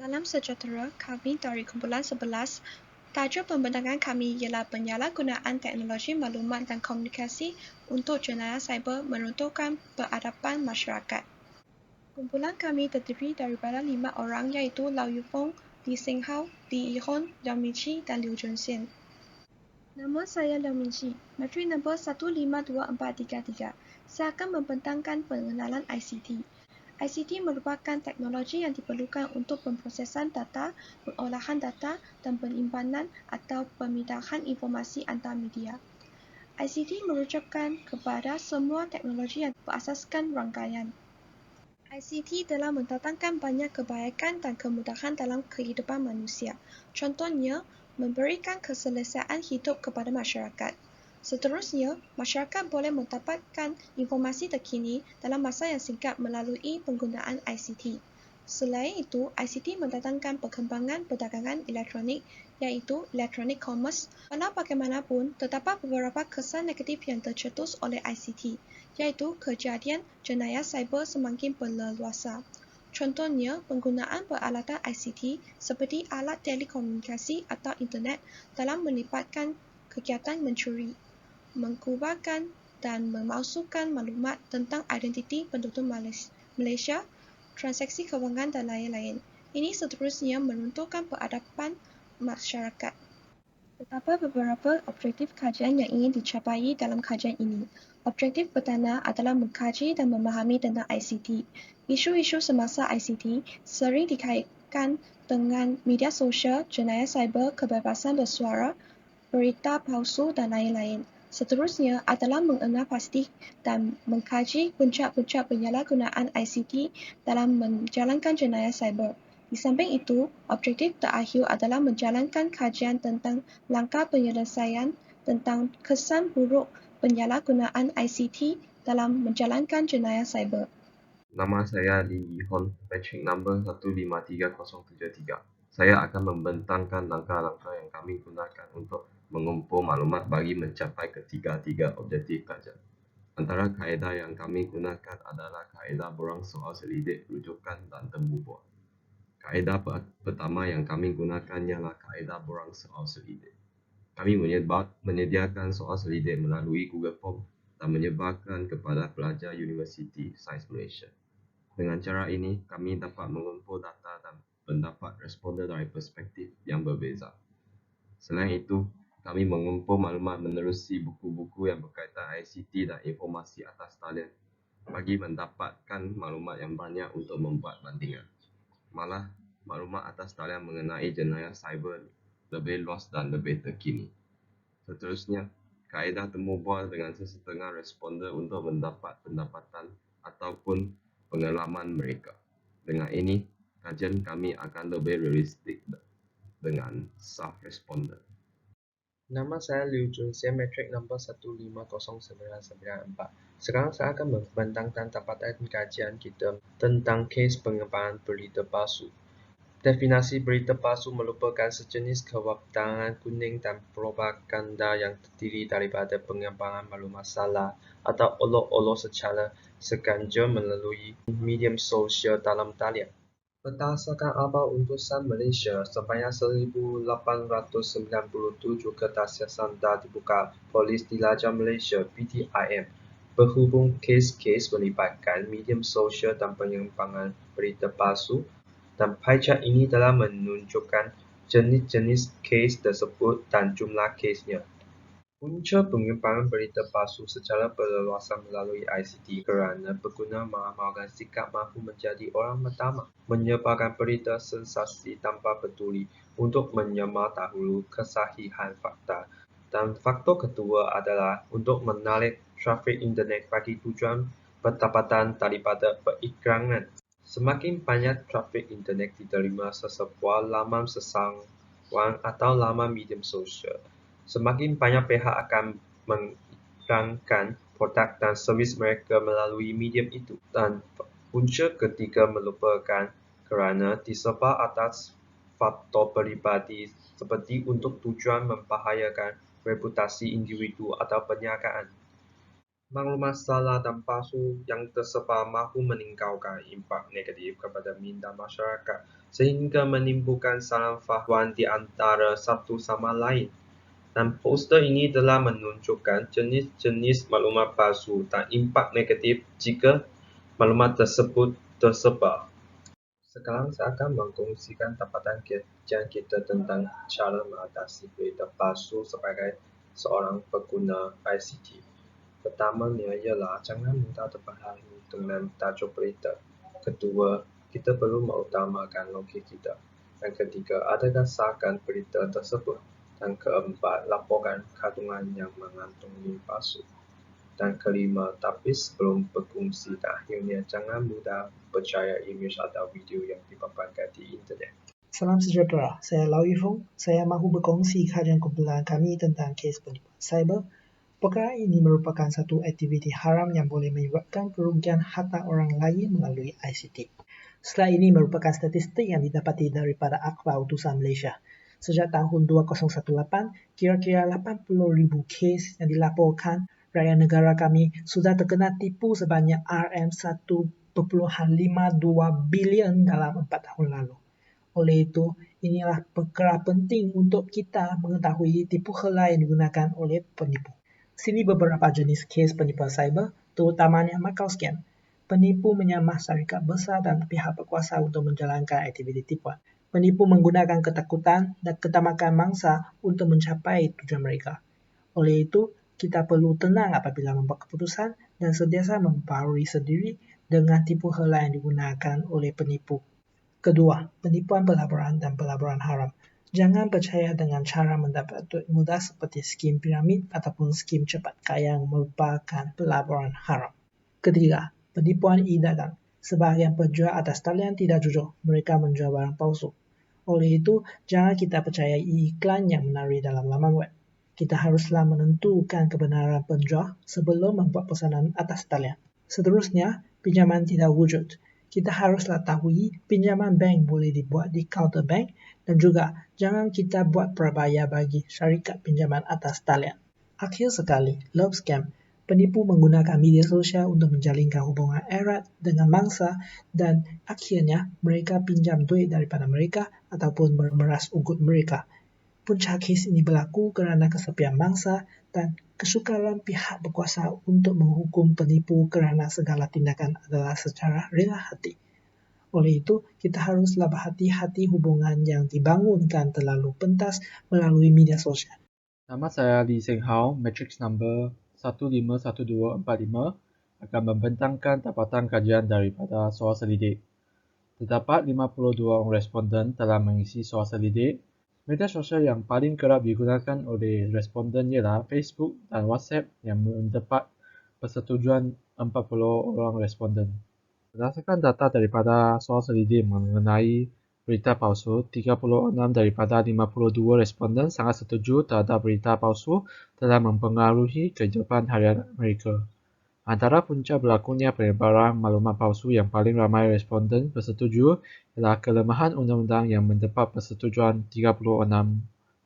Salam sejahtera, kami dari kumpulan 11. Tajuk pembentangan kami ialah penyalahgunaan teknologi maklumat dan komunikasi untuk jenayah cyber meruntuhkan peradaban masyarakat. Kumpulan kami terdiri daripada 5 orang iaitu Lau Yufeng, Li Xinghao, Li Yihon, Liao Mingqi dan Liu Zhongxian. Nama saya Liao Mingqi, matrik nombor 152433. Saya akan membentangkan pengenalan ICT. ICT merupakan teknologi yang diperlukan untuk pemprosesan data, pengolahan data, dan penyimpanan atau pemindahan informasi antar media. ICT merujukan kepada semua teknologi yang berasaskan rangkaian. ICT telah mendatangkan banyak kebaikan dan kemudahan dalam kehidupan manusia. Contohnya, memberikan keselesaan hidup kepada masyarakat. Seterusnya, masyarakat boleh mendapatkan informasi terkini dalam masa yang singkat melalui penggunaan ICT. Selain itu, ICT mendatangkan perkembangan perdagangan elektronik, iaitu electronic commerce. Walau bagaimanapun, terdapat beberapa kesan negatif yang tercetus oleh ICT, iaitu kejadian jenayah cyber semakin berleluasa. Contohnya, penggunaan peralatan ICT seperti alat telekomunikasi atau internet dalam melibatkan kegiatan mencuri, mengubahkan dan memalsukan maklumat tentang identiti penduduk Malaysia, transaksi kewangan dan lain-lain. Ini seterusnya meruntuhkan peradaban masyarakat. Terdapat beberapa objektif kajian yang ingin dicapai dalam kajian ini. Objektif pertama adalah mengkaji dan memahami tentang ICT. Isu-isu semasa ICT sering dikaitkan dengan media sosial, jenayah cyber, kebebasan bersuara, berita palsu dan lain-lain. Seterusnya adalah mengenal pasti dan mengkaji puncak-puncak penyalahgunaan ICT dalam menjalankan jenayah cyber. Di samping itu, objektif terakhir adalah menjalankan kajian tentang langkah penyelesaian tentang kesan buruk penyalahgunaan ICT dalam menjalankan jenayah cyber. Nama saya Li Yihon, matrik nombor 153073. Saya akan membentangkan langkah-langkah yang kami gunakan untuk mengumpul maklumat bagi mencapai ketiga-tiga objektif kajian. Antara kaedah yang kami gunakan adalah kaedah borang soal selidik, rujukan dan temu bual. Kaedah pertama yang kami gunakan ialah kaedah borang soal selidik. Kami menyediakan soal selidik melalui Google Form dan menyebarkan kepada pelajar Universiti Sains Malaysia. Dengan cara ini, kami dapat mengumpul data dan pendapat responden dari perspektif yang berbeza. Selain itu, kami mengumpul maklumat menerusi buku-buku yang berkaitan ICT dan informasi atas talian bagi mendapatkan maklumat yang banyak untuk membuat bandingan. Malah, maklumat atas talian mengenai jenayah cyber lebih luas dan lebih terkini. Seterusnya, kaedah temu bual dengan sesetengah responden untuk mendapat pendapatan ataupun pengalaman mereka. Dengan ini, kajian kami akan lebih realistik dengan sah responden. Nama saya Liu Zhongxian, matrik nombor 150994. Sekarang saya akan membentangkan dapatan kajian kita tentang kes pengembangan berita palsu. Definisi berita palsu merupakan sejenis kewabdangan kuning dan propaganda yang terdiri daripada pengembangan maklumat salah atau olok-olok secara sengaja melalui medium sosial dalam talian. Berdasarkan Abang Utusan Malaysia, sebanyak 1897 kertas sanda dibuka Polis Diraja Malaysia (PDIM) berhubung kes-kes melibatkan medium sosial dan pengembangan berita palsu, dan pie chart ini telah menunjukkan jenis-jenis kes tersebut dan jumlah kesnya. Punca pengembangan berita palsu secara berleluasa melalui ICT kerana pengguna mengamalkan sikap mahu menjadi orang pertama menyebarkan berita sensasi tanpa peduli untuk menyamar dahulu kesahihan fakta. Dan faktor kedua adalah untuk menarik trafik internet bagi tujuan pendapatan daripada periklanan. Semakin banyak trafik internet diterima sesebuah laman sesawan atau laman medium sosial, semakin banyak pihak akan mengiklankan produk dan servis mereka melalui medium itu. Dan punca ketiga merupakan kerana disebar atas faktor peribadi seperti untuk tujuan membahayakan reputasi individu atau perniagaan. Maklumat salah dan palsu yang tersebar mahu meninggalkan impak negatif kepada minda masyarakat sehingga menimbulkan salah faham di antara satu sama lain. Dan poster ini telah menunjukkan jenis-jenis maklumat palsu dan impak negatif jika maklumat tersebut tersebar. Sekarang saya akan mengkongsikan dapatan kajian kita tentang cara mengatasi berita palsu sebagai seorang pengguna ICT. Pertamanya ialah jangan mudah terpengaruh dengan tajuk berita. Kedua, kita perlu mengutamakan logik kita. Dan ketiga, adakah sahkan berita tersebut. Dan keempat, laporkan kandungan yang mengandungi palsu. Dan kelima, tapi sebelum berkongsi dan akhirnya jangan mudah percaya imej atau video yang dipaparkan di internet. Salam sejahtera, saya Lau Yifeng. Saya mahu berkongsi kajian kumpulan kami tentang kes penipuan cyber. Perkara ini merupakan satu aktiviti haram yang boleh menyebabkan kerugian harta orang lain melalui ICT. Setelah ini merupakan statistik yang didapati daripada Akhbar Utusan Malaysia. Sejak tahun 2018, kira-kira 80,000 kes yang dilaporkan rakyat negara kami sudah terkena tipu sebanyak RM1.52 bilion dalam 4 tahun lalu. Oleh itu, inilah perkara penting untuk kita mengetahui tipu hela yang digunakan oleh penipu. Sini beberapa jenis kes penipuan cyber, terutamanya macau scam. Penipu menyamar syarikat besar dan pihak berkuasa untuk menjalankan aktiviti tipuan. Penipu menggunakan ketakutan dan ketamakan mangsa untuk mencapai tujuan mereka. Oleh itu, kita perlu tenang apabila membuat keputusan dan sentiasa mempengaruhi sendiri dengan tipu hela yang digunakan oleh penipu. Kedua, penipuan pelaburan dan pelaburan haram. Jangan percaya dengan cara mendapat duit mudah seperti skim piramid ataupun skim cepat kaya yang merupakan pelaburan haram. Ketiga, penipuan e-dagang. Sebahagian penjual atas talian tidak jujur, mereka menjual barang palsu. Oleh itu, jangan kita percayai iklan yang menarik dalam laman web. Kita haruslah menentukan kebenaran penjual sebelum membuat pesanan atas talian. Seterusnya, pinjaman tidak wujud. Kita haruslah tahu pinjaman bank boleh dibuat di counter bank dan juga jangan kita buat prabayar bagi syarikat pinjaman atas talian. Akhir sekali, love scam. Penipu menggunakan media sosial untuk menjalinkan hubungan erat dengan mangsa dan akhirnya mereka pinjam duit daripada mereka ataupun memeras ugut mereka. Puncak kes ini berlaku kerana kesepian mangsa dan kesukaran pihak berkuasa untuk menghukum penipu kerana segala tindakan adalah secara rela hati. Oleh itu, kita haruslah berhati-hati hubungan yang dibangunkan terlalu pentas melalui media sosial. Nama saya Lee Seng Hao, matrix number 151245 akan membentangkan dapatan kajian daripada soal selidik. Terdapat 52 orang responden telah mengisi soal selidik. Media sosial yang paling kerap digunakan oleh responden ialah Facebook dan WhatsApp yang mendapat persetujuan 40 orang responden. Berdasarkan data daripada soal selidik mengenai berita palsu, 36 daripada 52 responden sangat setuju terhadap berita palsu telah mempengaruhi kehidupan harian mereka. Antara punca berlakunya penyebaran maklumat palsu yang paling ramai responden bersetuju ialah kelemahan undang-undang yang mendapat persetujuan 36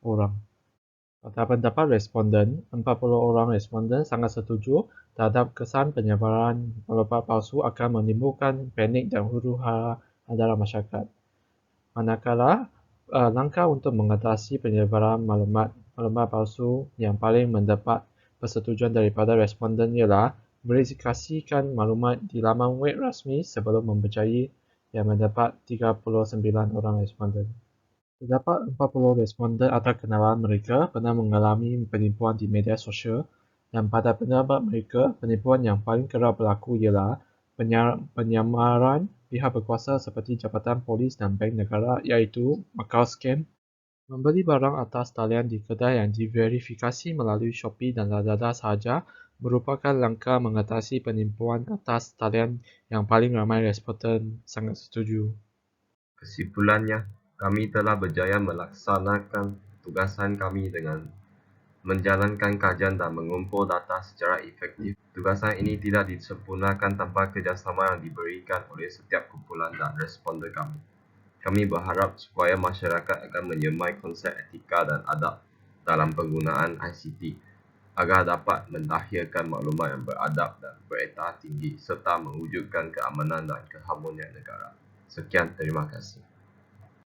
orang. Pada pendapat responden, 40 orang responden sangat setuju terhadap kesan penyebaran maklumat palsu akan menimbulkan panik dan huru-hara antara masyarakat. Manakala langkah untuk mengatasi penyebaran maklumat palsu yang paling mendapat persetujuan daripada responden ialah verifikasikan maklumat di laman web rasmi sebelum mempercayai yang mendapat 39 orang responden. Terdapat 40 responden atas kenalan mereka pernah mengalami penipuan di media sosial dan pada pendapat mereka, penipuan yang paling kerap berlaku ialah penyamaran pihak berkuasa seperti Jabatan Polis dan Bank Negara iaitu macau scam, membeli barang atas talian di kedai yang diverifikasi melalui Shopee dan Lazada sahaja merupakan langkah mengatasi penipuan atas talian yang paling ramai responden sangat setuju. Kesimpulannya, kami telah berjaya melaksanakan tugasan kami dengan menjalankan kajian dan mengumpul data secara efektif. Tugasan ini tidak disempurnakan tanpa kerjasama yang diberikan oleh setiap kumpulan dan responden kami. Kami berharap supaya masyarakat akan menyemai konsep etika dan adab dalam penggunaan ICT agar dapat mentahirkan maklumat yang beradab dan beretika tinggi serta mewujudkan keamanan dan keharmonian negara. Sekian, terima kasih.